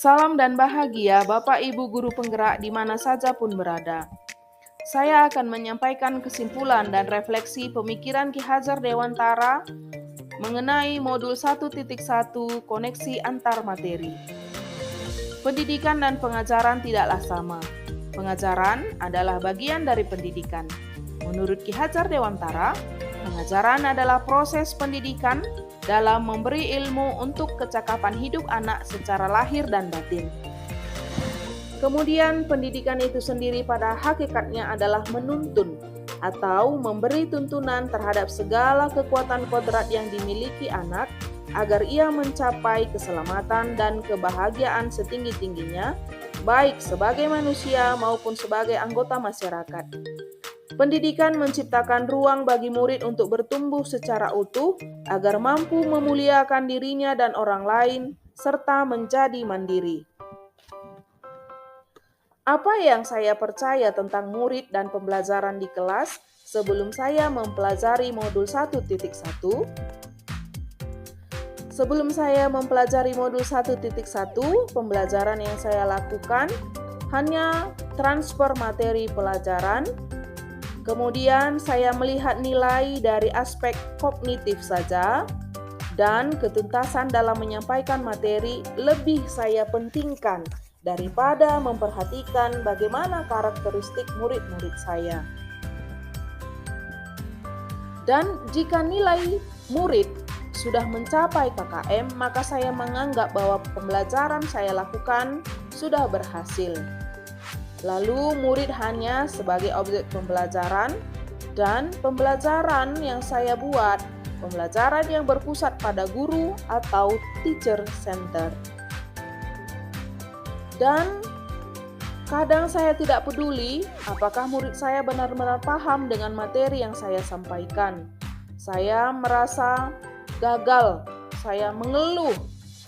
Salam dan bahagia Bapak Ibu Guru Penggerak di mana saja pun berada. Saya akan menyampaikan kesimpulan dan refleksi pemikiran Ki Hajar Dewantara mengenai modul 1.1 koneksi antar materi. Pendidikan dan pengajaran tidaklah sama. Pengajaran adalah bagian dari pendidikan. Menurut Ki Hajar Dewantara, pengajaran adalah proses pendidikan dalam memberi ilmu untuk kecakapan hidup anak secara lahir dan batin. Kemudian pendidikan itu sendiri pada hakikatnya adalah menuntun atau memberi tuntunan terhadap segala kekuatan kodrat yang dimiliki anak agar ia mencapai keselamatan dan kebahagiaan setinggi-tingginya, baik sebagai manusia maupun sebagai anggota masyarakat. Pendidikan menciptakan ruang bagi murid untuk bertumbuh secara utuh agar mampu memuliakan dirinya dan orang lain serta menjadi mandiri. Apa yang saya percaya tentang murid dan pembelajaran di kelas sebelum saya mempelajari modul 1.1? Sebelum saya mempelajari modul 1.1, pembelajaran yang saya lakukan hanya transfer materi pelajaran. Kemudian saya melihat nilai dari aspek kognitif saja, dan ketuntasan dalam menyampaikan materi lebih saya pentingkan daripada memperhatikan bagaimana karakteristik murid-murid saya. Dan jika nilai murid sudah mencapai KKM, maka saya menganggap bahwa pembelajaran saya lakukan sudah berhasil. Lalu murid hanya sebagai objek pembelajaran, dan pembelajaran yang saya buat, pembelajaran yang berpusat pada guru atau teacher center. Dan kadang saya tidak peduli apakah murid saya benar-benar paham dengan materi yang saya sampaikan. Saya merasa gagal, saya mengeluh,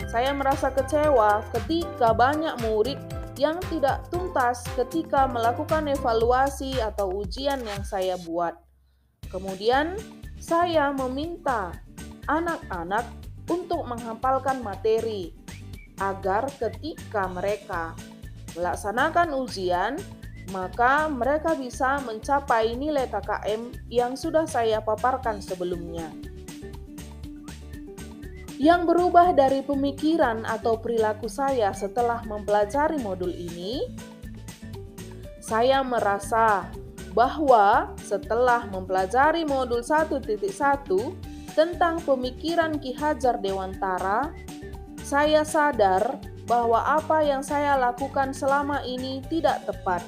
saya merasa kecewa ketika banyak murid yang tidak tuntas ketika melakukan evaluasi atau ujian yang saya buat. Kemudian saya meminta anak-anak untuk menghafalkan materi agar ketika mereka melaksanakan ujian, maka mereka bisa mencapai nilai KKM yang sudah saya paparkan sebelumnya. Yang berubah dari pemikiran atau perilaku saya setelah mempelajari modul ini, saya merasa bahwa setelah mempelajari modul 1.1 tentang pemikiran Ki Hajar Dewantara, saya sadar bahwa apa yang saya lakukan selama ini tidak tepat.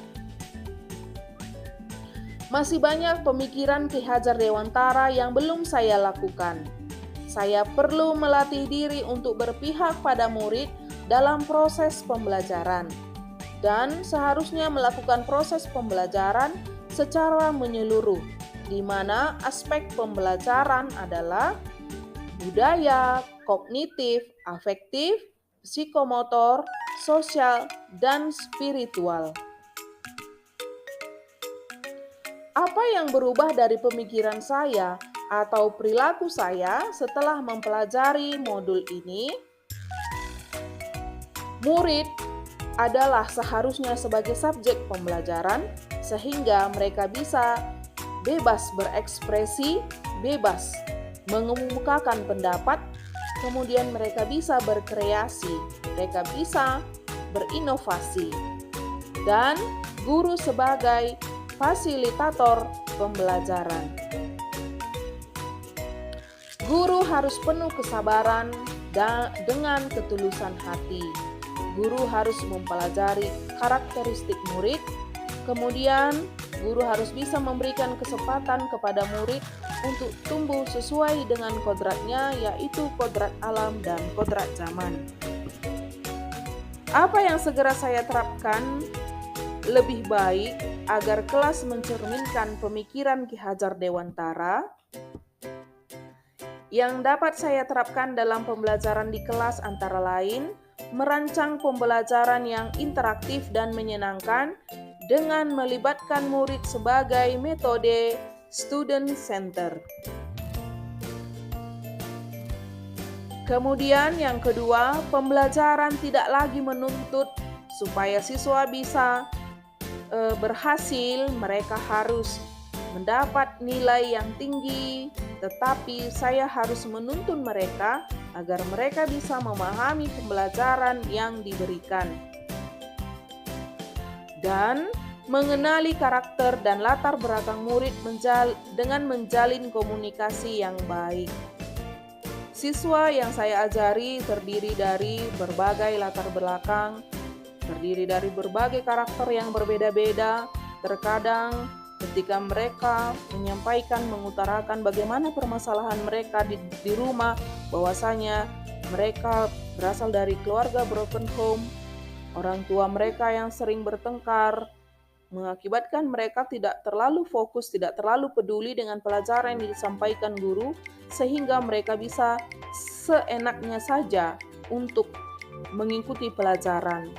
Masih banyak pemikiran Ki Hajar Dewantara yang belum saya lakukan. Saya perlu melatih diri untuk berpihak pada murid dalam proses pembelajaran, dan seharusnya melakukan proses pembelajaran secara menyeluruh, di mana aspek pembelajaran adalah budaya, kognitif, afektif, psikomotor, sosial, dan spiritual. Apa yang berubah dari pemikiran saya atau perilaku saya setelah mempelajari modul ini? Murid adalah seharusnya sebagai subjek pembelajaran sehingga mereka bisa bebas berekspresi, bebas mengemukakan pendapat, kemudian mereka bisa berkreasi, mereka bisa berinovasi, dan guru sebagai fasilitator pembelajaran. Guru harus penuh kesabaran dengan ketulusan hati. Guru harus mempelajari karakteristik murid, kemudian guru harus bisa memberikan kesempatan kepada murid untuk tumbuh sesuai dengan kodratnya, yaitu kodrat alam dan kodrat zaman. Apa yang segera saya terapkan lebih baik agar kelas mencerminkan pemikiran Ki Hajar Dewantara? Yang dapat saya terapkan dalam pembelajaran di kelas antara lain, merancang pembelajaran yang interaktif dan menyenangkan dengan melibatkan murid sebagai metode student center. Kemudian yang kedua, pembelajaran tidak lagi menuntut supaya siswa bisa berhasil, mereka harus mendapat nilai yang tinggi, tetapi saya harus menuntun mereka agar mereka bisa memahami pembelajaran yang diberikan dan mengenali karakter dan latar belakang murid dengan menjalin komunikasi yang baik. Siswa yang saya ajari terdiri dari berbagai latar belakang, terdiri dari berbagai karakter yang berbeda-beda. Terkadang ketika mereka menyampaikan, mengutarakan bagaimana permasalahan mereka di rumah, bahwasanya mereka berasal dari keluarga broken home, orang tua mereka yang sering bertengkar, mengakibatkan mereka tidak terlalu fokus, tidak terlalu peduli dengan pelajaran yang disampaikan guru, sehingga mereka bisa seenaknya saja untuk mengikuti pelajaran.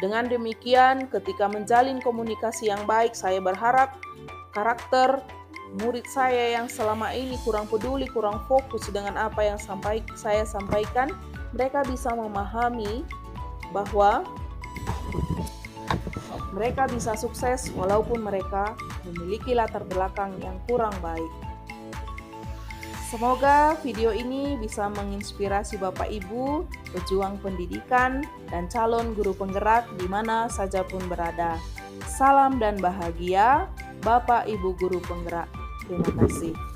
Dengan demikian, ketika menjalin komunikasi yang baik, saya berharap karakter murid saya yang selama ini kurang peduli, kurang fokus dengan apa yang saya sampaikan, mereka bisa memahami bahwa mereka bisa sukses walaupun mereka memiliki latar belakang yang kurang baik. Semoga video ini bisa menginspirasi Bapak Ibu, pejuang pendidikan, dan calon guru penggerak di mana saja pun berada. Salam dan bahagia, Bapak Ibu guru penggerak. Terima kasih.